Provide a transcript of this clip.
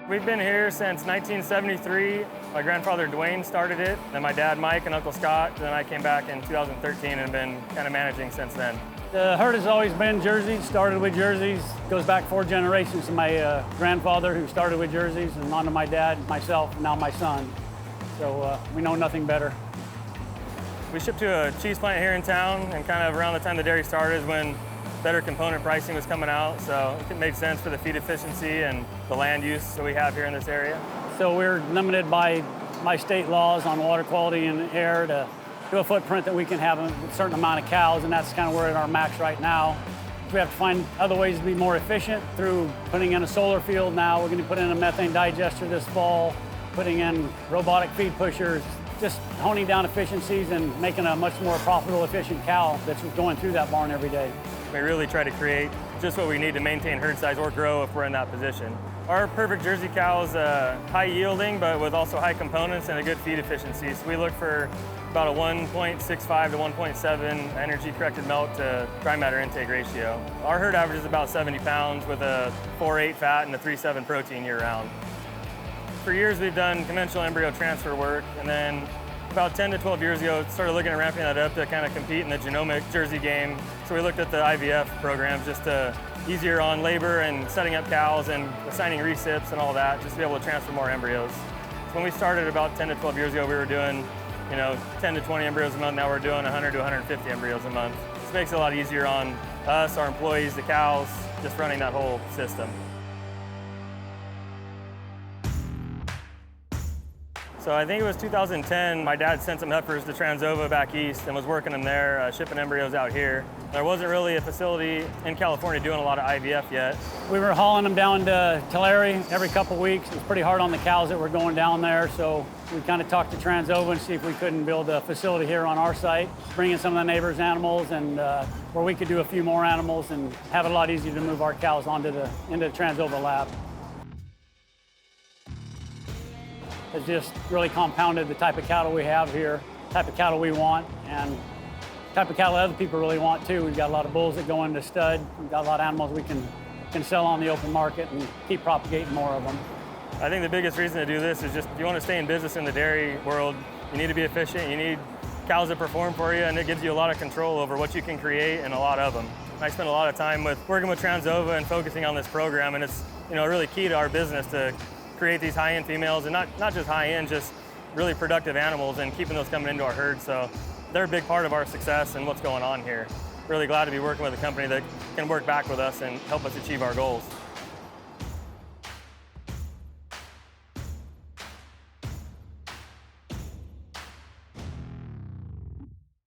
We've been here since 1973. My grandfather Dwayne started it, then my dad Mike and Uncle Scott, then I came back in 2013 and have been kind of managing since then. The herd has always been jerseys, started with jerseys, goes back 4 generations to my grandfather who started with jerseys, and on to my dad, myself, and now my son. So we know nothing better. We shipped to a cheese plant here in town, and kind of around the time the dairy started is when better component pricing was coming out, so it made sense for the feed efficiency and the land use that we have here in this area. So we're limited by state laws on water quality and air to do a footprint that we can have a certain amount of cows, and that's kind of we're at our max right now. We have to find other ways to be more efficient through putting in a solar field now. We're going to put in a methane digester this fall, putting in robotic feed pushers, just honing down efficiencies and making a much more profitable, efficient cow that's going through that barn every day. We really try to create just what we need to maintain herd size or grow if we're in that position. Our perfect Jersey cow is high yielding, but with also high components and a good feed efficiency. So we look for about a 1.65 to 1.7 energy corrected milk to dry matter intake ratio. Our herd average is about 70 pounds with a 4.8 fat and a 3.7 protein year round. For years we've done conventional embryo transfer work, and then about 10 to 12 years ago started looking at ramping that up to kind of compete in the genomic Jersey game. So we looked at the IVF programs just to easier on labor and setting up cows and assigning recips and all that, just to be able to transfer more embryos. So when we started about 10 to 12 years ago, we were doing 10 to 20 embryos a month. Now we're doing 100 to 150 embryos a month. This makes it a lot easier on us, our employees, the cows, just running that whole system. So I think it was 2010, my dad sent some heifers to Transova back east and was working them there, shipping embryos out here. There wasn't really a facility in California doing a lot of IVF yet. We were hauling them down to Tulare every couple weeks. It was pretty hard on the cows that were going down there, so we kind of talked to Transova and see if we couldn't build a facility here on our site, bring in some of the neighbors' animals, and where we could do a few more animals and have it a lot easier to move our cows into the Transova lab. It's just really compounded the type of cattle we have here, type of cattle we want, and type of cattle other people really want too. We've got a lot of bulls that go into stud. We've got a lot of animals we can sell on the open market and keep propagating more of them. I think the biggest reason to do this is just if you want to stay in business in the dairy world, you need to be efficient. You need cows that perform for you, and it gives you a lot of control over what you can create and a lot of them. I spend a lot of time working with Transova and focusing on this program, and it's really key to our business to create these high-end females, and not just high-end, just really productive animals and keeping those coming into our herd. So they're a big part of our success and what's going on here. Really glad to be working with a company that can work back with us and help us achieve our goals.